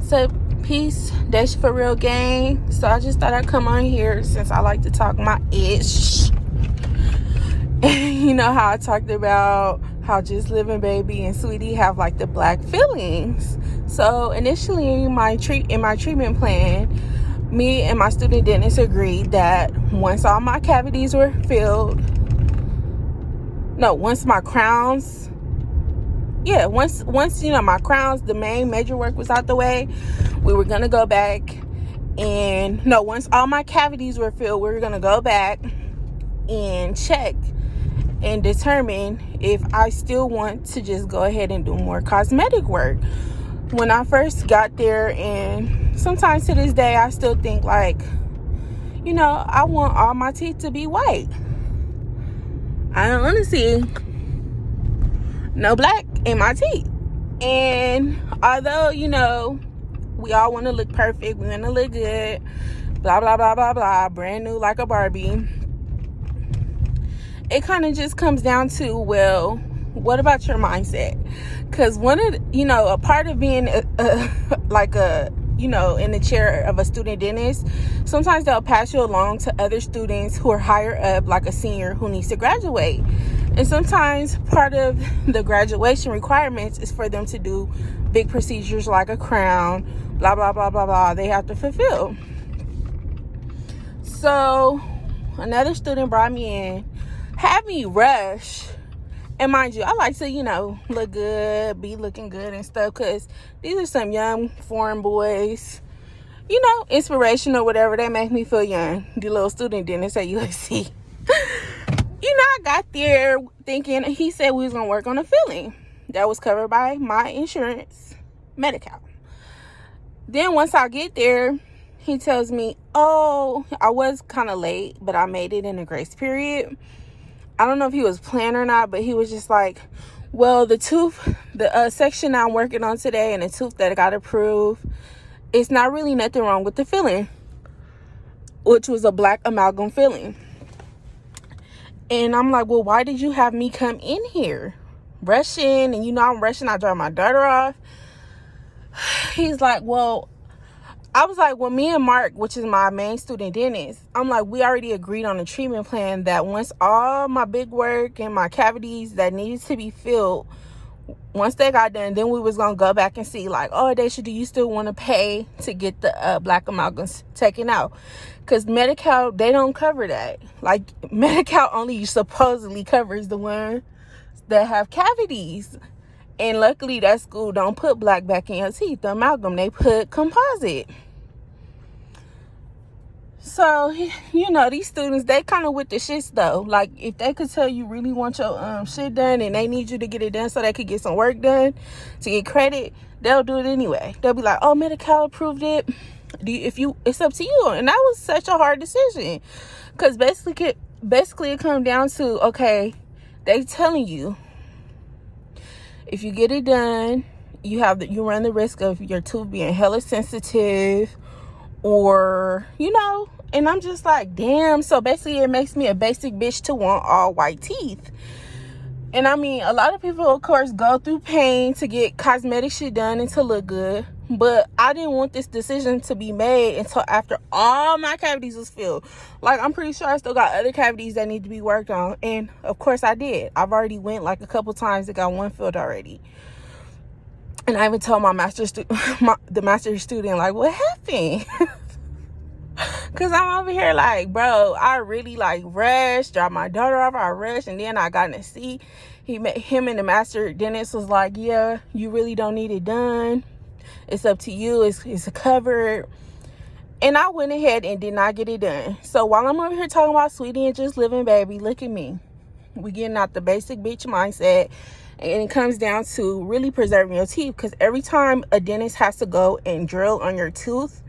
So peace, dash for real gang. So I just thought I'd come on here since I like to talk my ish. You know how I talked about how Just Living Baby and Sweetie have like the black feelings. So initially in my treatment plan, me and my student dentist agreed that once all my cavities were filled, once my crowns, once my crowns, the main major work was out the way, we were gonna go back and once all my cavities were filled, we were gonna go back and check and determine if I still want to just go ahead and do more cosmetic work. When I first got there, and sometimes to this day I still think like, I want all my teeth to be white. I don't want to see no black in my teeth. And although we all want to look perfect, we want to look good, blah blah blah blah blah, brand new like a Barbie, it kind of just comes down to, well, what about your mindset? Because one of a part of being in the chair of a student dentist, sometimes they'll pass you along to other students who are higher up, like a senior who needs to graduate. And sometimes part of the graduation requirements is for them to do big procedures like a crown, blah blah blah blah blah, they have to fulfill. So another student brought me in, had me rush. And mind you, I like to, look good, be looking good and stuff, because these are some young foreign boys, inspirational, whatever. They make me feel young. The little student dentist at USC. I got there thinking, he said we was going to work on a filling that was covered by my insurance, Medi-Cal. Then once I get there, he tells me, oh, I was kind of late, but I made it in a grace period. I don't know if he was playing or not, but he was just like, well, the section I'm working on today and the tooth that I got approved, it's not really nothing wrong with the filling, which was a black amalgam filling. And I'm like, well, why did you have me come in here rushing? And I'm rushing. I dropped my daughter off. He's like, well, I was like, well, me and Mark, which is my main student dentist, I'm like, we already agreed on a treatment plan that once all my big work and my cavities that needed to be filled, once they got done, then we was going to go back and see like, oh, Daisha, do you still want to pay to get the black amalgams taken out? Because Medi-Cal, they don't cover that. Like, Medi-Cal only supposedly covers the ones that have cavities. And luckily, that school don't put black back in your teeth, the amalgam. They put composite. So, these students, they kind of with the shits, though. Like, if they could tell you really want your shit done and they need you to get it done so they could get some work done to get credit, they'll do it anyway. They'll be like, oh, Medi-Cal approved it. It's up to you. And that was such a hard decision. Because basically it comes down to, okay, they telling you, if you get it done, you run the risk of your tooth being hella sensitive, or and I'm just like, damn. So basically it makes me a basic bitch to want all white teeth. And I mean, a lot of people of course go through pain to get cosmetic shit done and to look good, but I didn't want this decision to be made until after all my cavities was filled. Like, I'm pretty sure I still got other cavities that need to be worked on, and of course I did. I've already went like a couple times. I got one filled already. And I even told my the master's student, like, what happened? Because I'm over here like, bro, I really like rushed, dropped my daughter off, I rushed, and then I got in the seat. Him and the master dentist was like, yeah, you really don't need it done. It's up to you. It's covered. And I went ahead and did not get it done. So while I'm over here talking about Sweetie and Just Living Baby, look at me. We getting out the basic bitch mindset. And it comes down to really preserving your teeth, because every time a dentist has to go and drill on your tooth,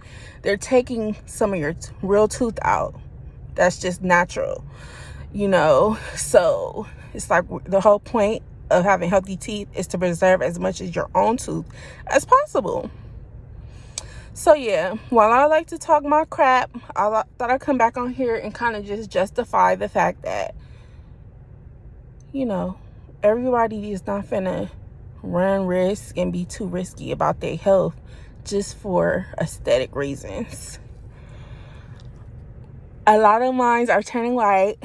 they're taking some of your real tooth out. That's just natural, So it's like the whole point of having healthy teeth is to preserve as much as your own tooth as possible. So yeah, while I like to talk my crap, I thought I'd come back on here and kind of just justify the fact that, everybody is not finna run risk and be too risky about their health just for aesthetic reasons. A lot of mines are turning white.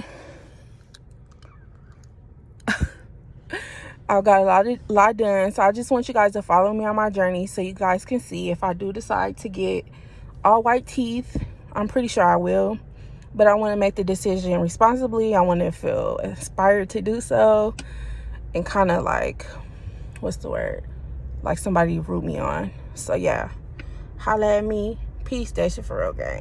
I've got a lot done, so I just want you guys to follow me on my journey so you guys can see if I do decide to get all white teeth. I'm pretty sure I will, but I want to make the decision responsibly. I want to feel inspired to do so, and kind of like, what's the word, like somebody root me on. So yeah, holla at me. Peace. That's your for real gang.